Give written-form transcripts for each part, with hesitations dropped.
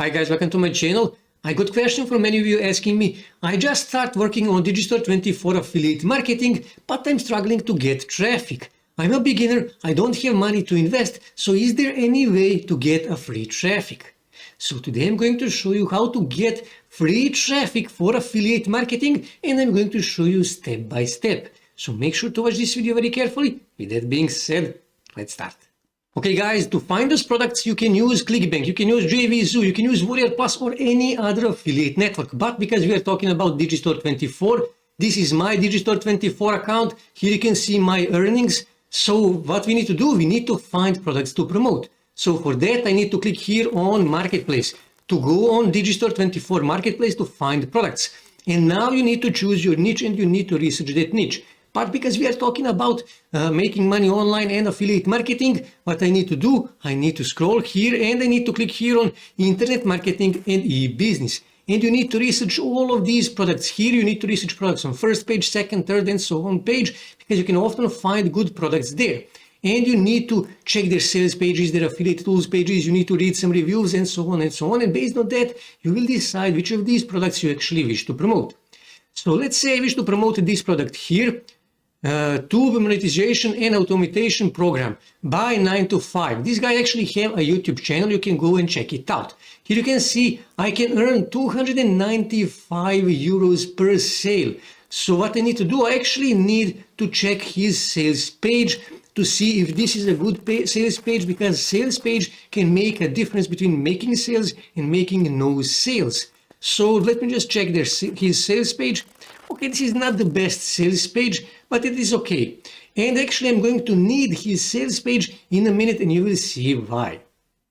Hi guys, welcome to my channel. I got question from many of you asking me, I just start working on Digistore24 affiliate marketing, but I'm struggling to get traffic. I'm a beginner, I don't have money to invest, so is there any way to get a free traffic? So today I'm going to show you how to get free traffic for affiliate marketing, and I'm going to show you step by step. So make sure to watch this video very carefully. With that being said, let's start. Okay guys, to find those products you can use ClickBank, you can use JVZoo, you can use Warrior Plus or any other affiliate network. But because we are talking about Digistore24, this is my Digistore24 account. Here you can see my earnings. So what we need to do, we need to find products to promote. So for that I need to click here on Marketplace, to go on Digistore24 Marketplace to find products. And now you need to choose your niche and you need to research that niche. But because we are talking about making money online and affiliate marketing, what I need to do, I need to scroll here and I need to click here on internet marketing and e-business. And you need to research all of these products here. You need to research products on first page, second, third, and so on page, because you can often find good products there. And you need to check their sales pages, their affiliate tools pages, you need to read some reviews and so on and so on. And based on that, you will decide which of these products you actually wish to promote. So let's say I wish to promote this product here. Tube monetization and automation program by 9 to 5. This guy actually have a YouTube channel. You can go and check it out. Here you can see I can earn 295 euros per sale. So what I need to do, I actually need to check his sales page to see if this is a good sales page, because sales page can make a difference between making sales and making no sales. So let me just check his sales page. Okay, this is not the best sales page, but it is okay. And actually I'm going to need his sales page in a minute and you will see why.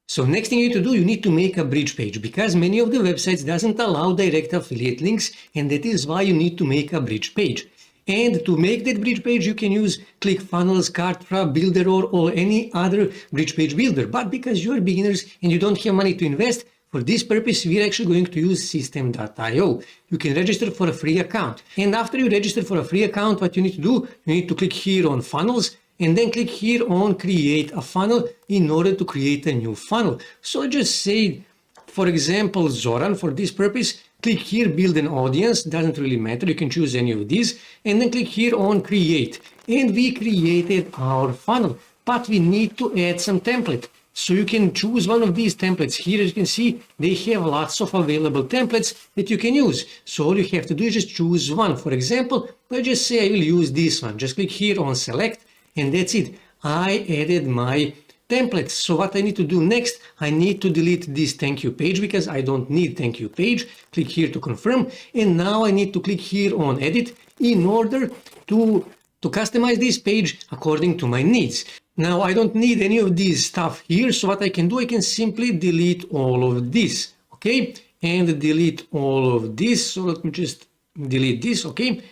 So next thing you need to do, you need to make a bridge page, because many of the websites doesn't allow direct affiliate links, and that is why you need to make a bridge page. And to make that bridge page, you can use ClickFunnels, Kartra, Builder, or any other bridge page builder. But because you are beginners and you don't have money to invest, for this purpose, we are actually going to use System.io. You can register for a free account. And after you register for a free account, what you need to do, you need to click here on Funnels and then click here on Create a Funnel in order to create a new funnel. So just say, for example, Zoran, for this purpose, click here, Build an Audience. Doesn't really matter. You can choose any of these. And then click here on Create. And we created our funnel. But we need to add some template. So you can choose one of these templates. Here as you can see, they have lots of available templates that you can use. So all you have to do is just choose one. For example, let's just say I will use this one. Just click here on Select and that's it. I added my templates. So what I need to do next, I need to delete this thank you page because I don't need thank you page. Click here to confirm. And now I need to click here on Edit in order to customize this page according to my needs. Now I don't need any of this stuff here, so what I can do, I can simply delete all of this, okay? And delete all of this, so let me just delete this, okay?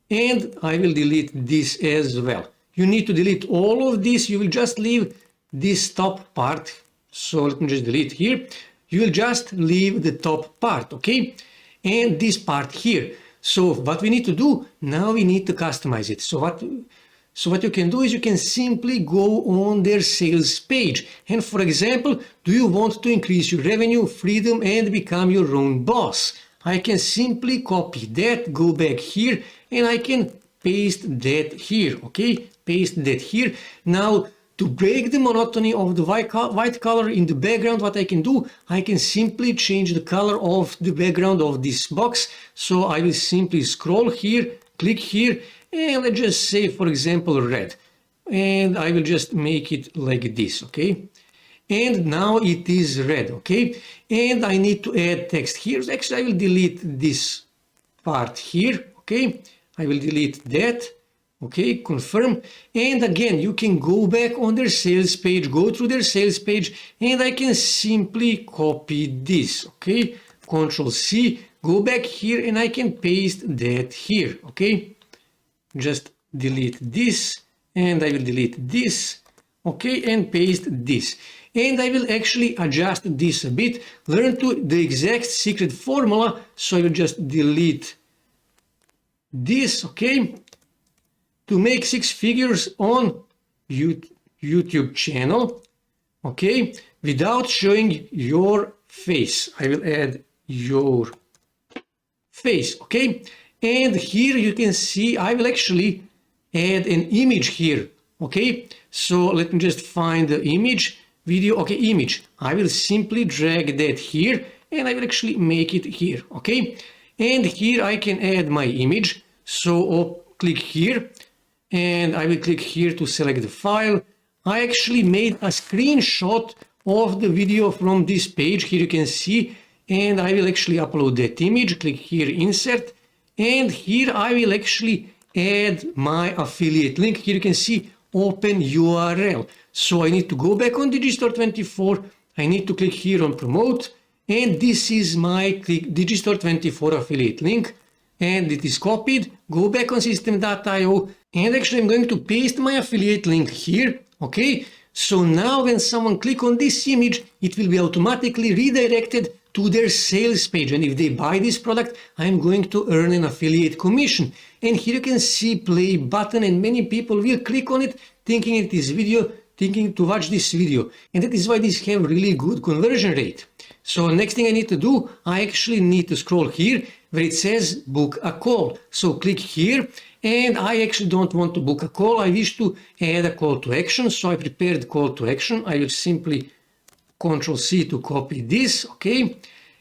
And I will delete this as well. You need to delete all of this, you will just leave this top part, so let me just delete here. You will just leave the top part, okay? And this part here. So what we need to do, now we need to customize it. So what you can do is you can simply go on their sales page. And for example, do you want to increase your revenue, freedom, and become your own boss? I can simply copy that, go back here, and I can paste that here, okay? Paste that here. Now, to break the monotony of the white color in the background, what I can do, I can simply change the color of the background of this box. So I will simply scroll here, click here, and let's just say, for example, red. And I will just make it like this, okay? And now it is red, okay? And I need to add text here. Actually, I will delete this part here, okay? I will delete that. Okay, confirm. And again, you can go back on their sales page, go through their sales page, and I can simply copy this, okay? Control C, go back here, and I can paste that here, okay? Just delete this, and I will delete this, okay, and paste this. And I will actually adjust this a bit, learn to the exact secret formula, so I will just delete this, okay? To make 6 figures on YouTube channel, okay, without showing your face. I will add your face, okay? And here you can see I will actually add an image here, okay? So let me just find the image, video, okay, image. I will simply drag that here and I will actually make it here, okay? And here I can add my image. So I'll click here and I will click here to select the file. I actually made a screenshot of the video from this page. Here you can see, and I will actually upload that image. Click here, insert, and here I will actually add my affiliate link. Here you can see open URL. So I need to go back on Digistore24. I need to click here on promote, and this is my Digistore24 affiliate link. And it is copied. Go back on system.io, and actually I'm going to paste my affiliate link here. Okay, so now when someone click on this image, it will be automatically redirected to their sales page. And if they buy this product, I'm going to earn an affiliate commission. And here you can see play button, and many people will click on it thinking it is video, thinking to watch this video. And that is why these have really good conversion rate. So next thing I need to do, I actually need to scroll here where it says book a call. So click here, and I actually don't want to book a call. I wish to add a call to action. So I prepared call to action. I will simply Ctrl C to copy this, okay?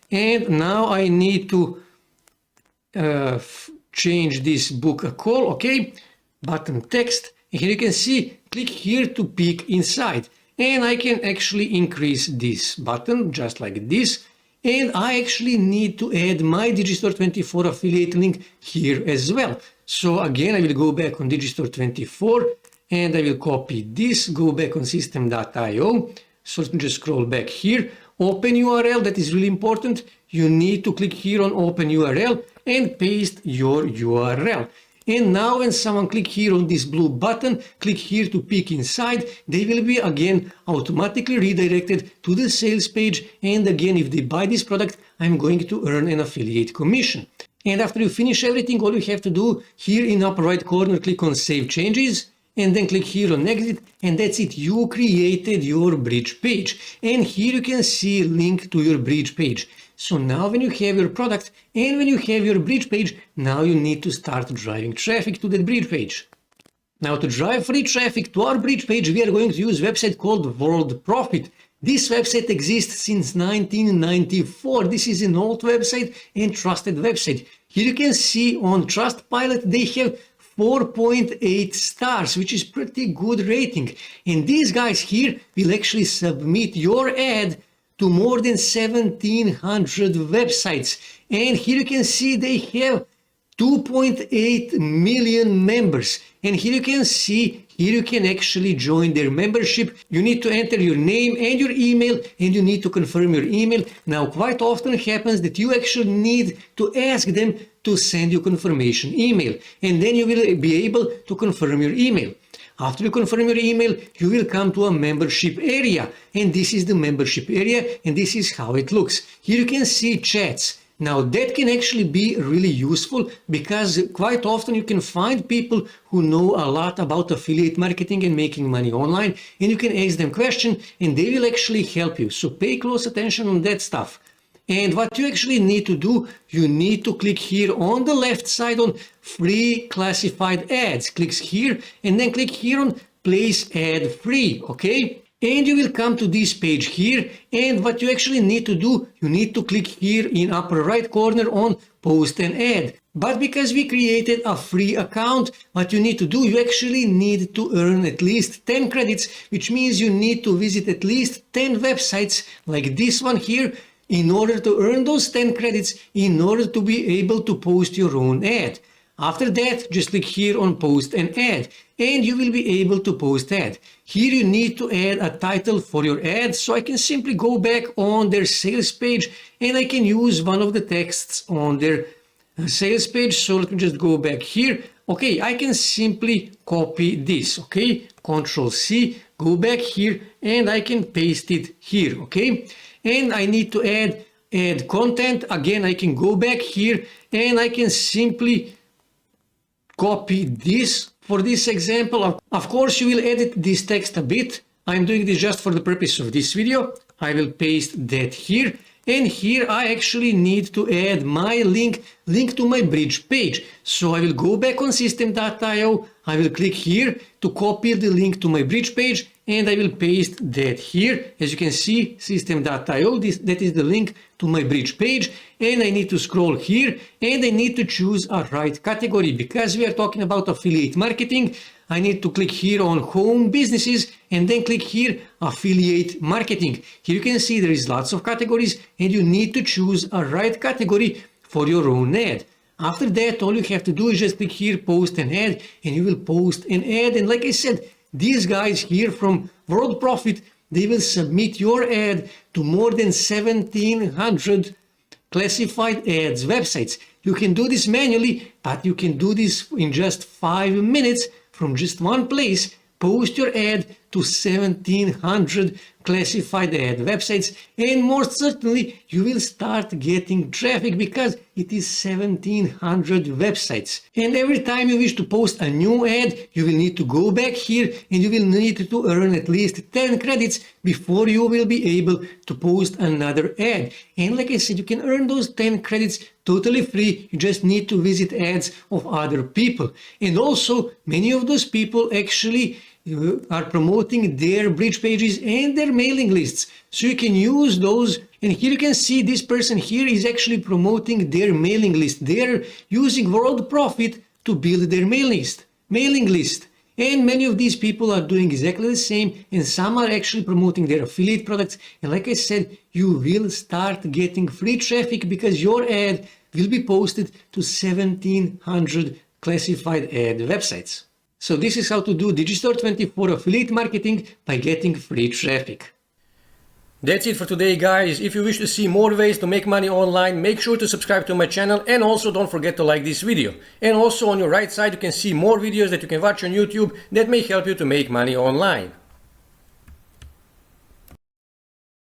And now I need to change this book a call, okay? Button text. And here you can see, click here to peek inside. And I can actually increase this button just like this. And I actually need to add my Digistore24 affiliate link here as well. So again, I will go back on Digistore24 and I will copy this, go back on system.io. So let me just scroll back here. Open URL, that is really important. You need to click here on open URL and paste your URL. And now when someone click here on this blue button, click here to peek inside, they will be again automatically redirected to the sales page. And again, if they buy this product, I'm going to earn an affiliate commission. And after you finish everything, all you have to do here in upper right corner, click on save changes and then click here on exit, and that's it. You created your bridge page. And here you can see link to your bridge page. So now when you have your product and when you have your bridge page, now you need to start driving traffic to that bridge page. Now to drive free traffic to our bridge page, we are going to use a website called World Profit. This website exists since 1994. This is an old website and trusted website. Here you can see on Trustpilot, they have 4.8 stars, which is pretty good rating. And these guys here will actually submit your ad to more than 1,700 websites. And here you can see they have 2.8 million members. And here you can see, here you can actually join their membership. You need to enter your name and your email, and you need to confirm your email. Now, quite often it happens that you actually need to ask them to send you confirmation email, and then you will be able to confirm your email. After you confirm your email, you will come to a membership area, and this is the membership area, and this is how it looks. Here you can see chats. Now that can actually be really useful because quite often you can find people who know a lot about affiliate marketing and making money online, and you can ask them questions and they will actually help you. So pay close attention on that stuff. And what you actually need to do, you need to click here on the left side on free classified ads. Click here and then click here on place ad free, okay? And you will come to this page here, and what you actually need to do, you need to click here in upper right corner on post an ad. But because we created a free account, what you need to do, you actually need to earn at least 10 credits, which means you need to visit at least 10 websites like this one here in order to earn those 10 credits, in order to be able to post your own ad. After that, just click here on post an ad, and you will be able to post ad. Here you need to add a title for your ad, so I can simply go back on their sales page and I can use one of the texts on their sales page. So let me just go back here. Okay, I can simply copy this, okay? Ctrl C, go back here, and I can paste it here, okay? And I need to add content. Again, I can go back here and I can simply copy this for this example. Of course, you will edit this text a bit. I'm doing this just for the purpose of this video. I will paste that here. And here I actually need to add my link to my bridge page. So I will go back on system.io, I will click here to copy the link to my bridge page, and I will paste that here. As you can see, system.io, that is the link to my bridge page, and I need to scroll here, and I need to choose a right category. Because we are talking about affiliate marketing, I need to click here on home businesses and then click here affiliate marketing. Here you can see there is lots of categories and you need to choose a right category for your own ad. After that, all you have to do is just click here, post an ad, and you will post an ad. And like I said, these guys here from World Profit, they will submit your ad to more than 1,700 classified ads websites. You can do this manually, but you can do this in just 5 minutes from just one place. Post your ad to 1,700 classified ad websites, and more certainly you will start getting traffic because it is 1,700 websites. And every time you wish to post a new ad, you will need to go back here and you will need to earn at least 10 credits before you will be able to post another ad. And like I said, you can earn those 10 credits totally free. You just need to visit ads of other people. And also, many of those people actually are promoting their bridge pages and their mailing lists. So you can use those. And here you can see this person here is actually promoting their mailing list. They're using World Profit to build their mailing list. And many of these people are doing exactly the same, and some are actually promoting their affiliate products. And like I said, you will start getting free traffic because your ad will be posted to 1,700 classified ad websites. So this is how to do Digistore24 affiliate marketing by getting free traffic. That's it for today, guys. If you wish to see more ways to make money online, make sure to subscribe to my channel, and also don't forget to like this video. And also on your right side you can see more videos that you can watch on YouTube that may help you to make money online.